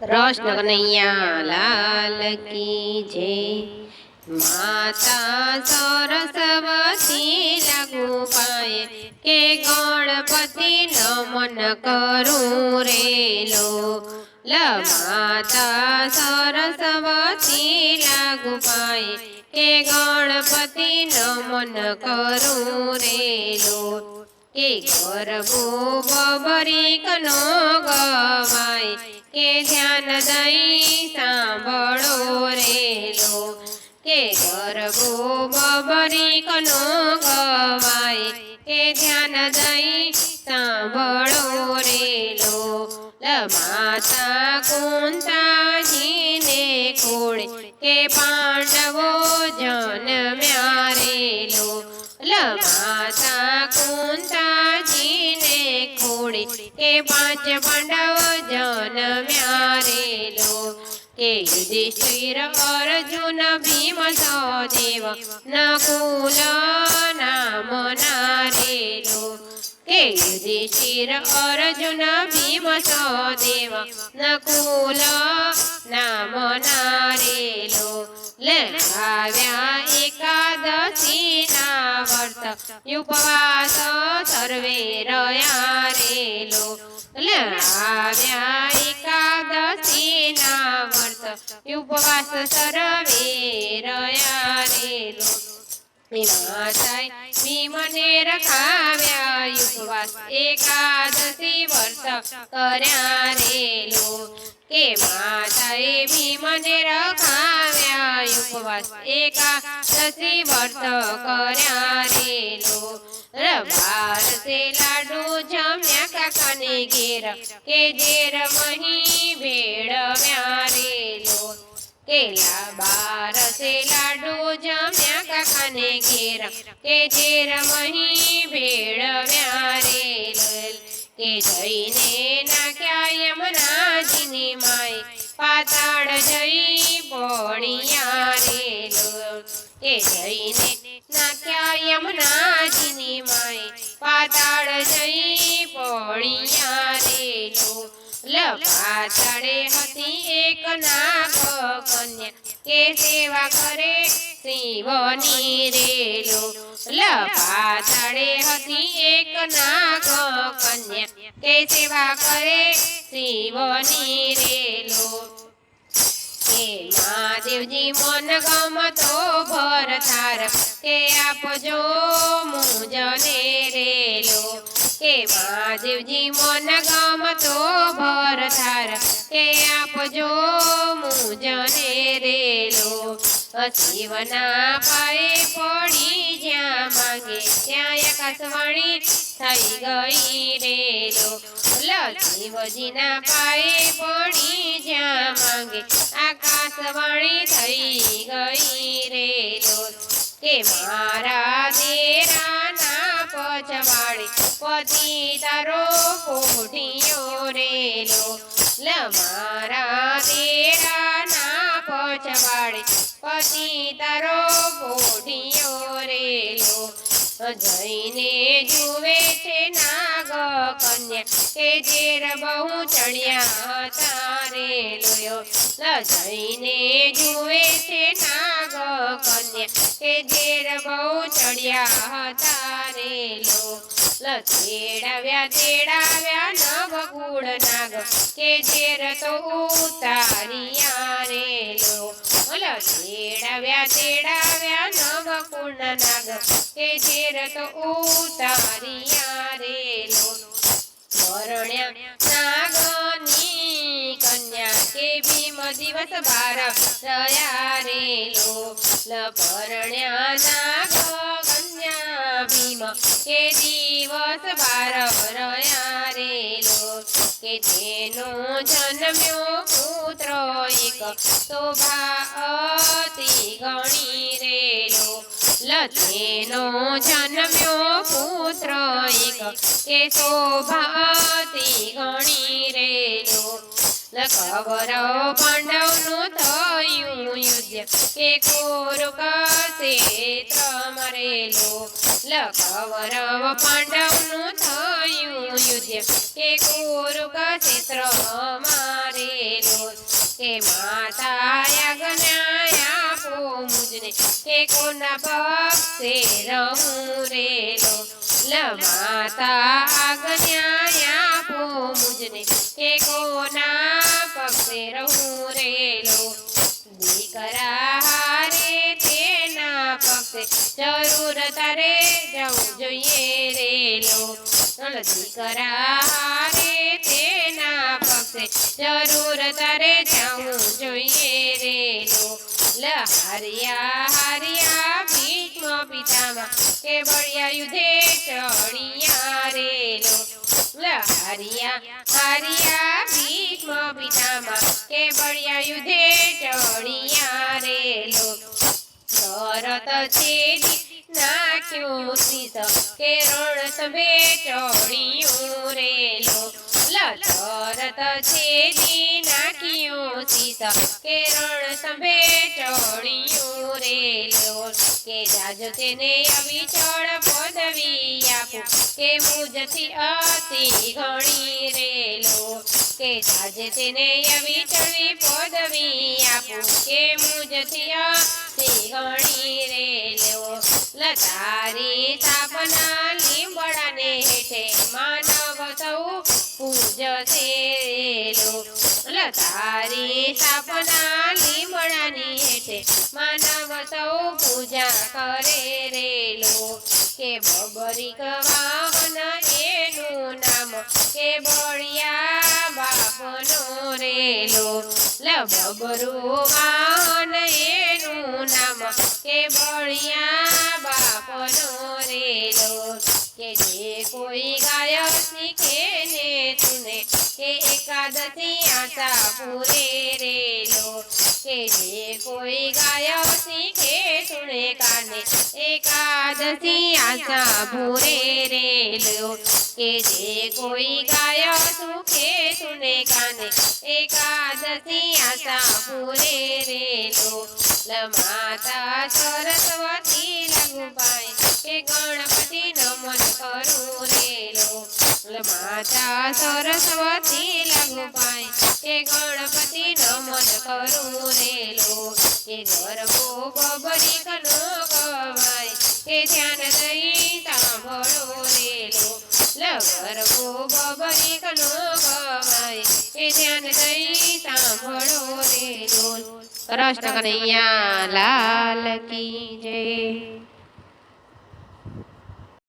કૃષ્ણ કનૈયા લાલ કી જય। માતા સરસ્વતી લાગુ પાએ કે ગણપતિ નમન કરું રેલો। માતા સરસ્વતી લાગુ પાએ કે ગણપતિ નમન કરું રેલો। કે ગરબો બબરીકનો ગવાય કે ધ્યાન દઈ સાંભળો રેલો। કે ગરબો બબરીકનો ગવાય કે ધ્યાન દઈ સાંભળો રેલો। માતા કુંતાજીને ખોળે કે પાંડવો જન્મ્યા રેલો। માતા કુંતાજીને ખોળે કે 5 પાંડવ જન્મ્યા રેલો। કે યુધિષ્ઠિર અર્જુન ભીમ સહદેવ નકુલ નામના રેલો। કે યુધિષ્ઠિર અર્જુન ભીમ સહદેવ નકુલ નામના રેલો। આવ્યા એકાદશીના વ્રત ઉપવાસ સર્વે રહ્યા રેલો। આવ્યા એકાદશીના વ્રત ઉપવાસ સર્વે રહ્યા રેલો। માતાએ ભીમને રખાવ્યા ઉપવાસ એકાદશી વ્રત કર્યા રેલો। કે માતાએ ભીમને રખાવ્યા ઉપવાસ એકાદશી વ્રત કર્યા રેલો। 12 લાડુ જમ્યા કાકાને ઘેર કે ઝેર મહી ભેળવ્યા રેલો। કે 12 લાડુ જમ્યા કાકાને ઘેર કે ઝેર મહી ભેળવ્યા રેલો। કે જઈને નાખ્યા યમરાજની માય પાતાળ જઈ પડ્યા રેલો। કે જઈને નાખ્યા યમરાજની માય પાતાળ જઈ પડ્યા રેલો। પાતાળે હતી એક નાગ કન્યા કે સેવા કરે શિવની રેલો। પાતાળે હતી એક નાગ કન્યા કે સેવા કરે શિવની રેલો। કે મહાદેવજી મન ગમતો ભરથાર કે આપજો મુજને રેલો। કે મહાદેવજી મન ગમતો ભરથાર કે આપજો મુજને રેલો। શિવના પાએ પડી જ્યાં માંગે ત્યાં આકાશવાણી થઈ ગઈ રેલો। શિવજીના પાએ પડી જ્યાં માંગે આકાશવાણી થઈ ગઈ રેલો। કે મારા દેરાના પછવાડે પતિ તારો પોઢિયો રેલો। મારા દેરાના પછવાડે પતિ તારો પોઢિયો રેલો। જઈને જુએ છે નાગ કન્યા કે ઝેર બહુ ચડ્યા હતા રેલો। જઈને જુએ છે નાગ કન્યા કે ઝેર બહુ ચડ્યા હતા રેલો। તેડાવ્યા નવકુળ નાગ કે ઝેર તો ઉતાર્યા રેલો। તેડાવ્યા નવકુળ નાગ કે ઝેર તો ઉતાર્યા રેલો। પરણ્યા નાગની કન્યા કે ભીમ દિવસ 12 રહ્યા રેલો। પરણ્યા નાગ કન્યા ભીમ કે દિવસ 12 રહ્યા રેલો। કે તેનો જન્મ્યો પુત્ર એક શોભા અતિ ગણી રેલો। તેનો જન્મ્યો પુત્ર એક કે શોભા અતિ ગણી રેલો। કૌરવ પાંડવનું થયું યુદ્ધ કે કુરુક્ષેત્રમાં રેલો। કૌરવ પાંડવનું થયું યુદ્ધ કે કુરુક્ષેત્રમાં રેલો। માતા આજ્ઞા આપો મુજને કે કોના પક્ષે રહું રેલો માતા આજ્ઞા આપો મુજને કે કોના પક્ષે રહું રેલો દીકરા હારે તેના પક્ષે જરૂર તારે જવું જોઈએ રેલો દીકરા હારે તેના પક્ષે જરૂર તારે જવું જોઈએ રેલો હારિયા હારિયા ભીષ્મ પિતામાં કે બળિયા યુધે ચડિયા રેલો હારિયા હારિયા ભીષ્મ પિતામાં કે બળિયા યુધે ચડિયા રેલો તરત છેદી નાખ્યો શીશ કે રણ સભે ચડિયું રેલો તરત છેદી નાખ્યો શીશ કે રણ સભે ચડિયું રેલો કે જાજો તેને અવિચળ પદવી આપું કે મુજથી અતિ ઘણી રેલો કે જાજે તેને અવિચળ પદવી આપું કે મુજથી અતિ ઘણી રેલો તારી સ્થાપના લીંબડાને હેઠે માનવ સૌ પૂજશે રેલો તારી સ્થાપના લીંબડાની હેઠે માનવ સૌ પૂજા કરે રેલો કે બબરીક વાહન એનું નામ કે બળિયા બાપનો રેલો બબરું વાહન એનું નામ કે બળિયા બાપનો રેલો કે જે કોઈ ગાય શીખે ને તુને કે એકાદશી આશા પૂરે રેલો કે જે કોઈ ગાય શીખે તુને કાને એકાદશી આશા પૂરે રેલો કે જે કોઈ ગાય સુખે તુને કાને એકાદશી આશા પૂરે રેલો માતા સરસ્વતી લઘુ પાય કે ગણપતિ નમન કરું રેલો માતા સરસ્વતી લઘુ પાય કે ગણપતિ નમન કરું રેલો કે ગરબો બબરીકનો ગવાય કે ધ્યાન દઈ સાંભળો રેલો ગરબો બબરીકનો ગવાય કે ધ્યાન દઈ સાંભળો રેલો કૃષ્ણ કનૈયા લાલ કી જય।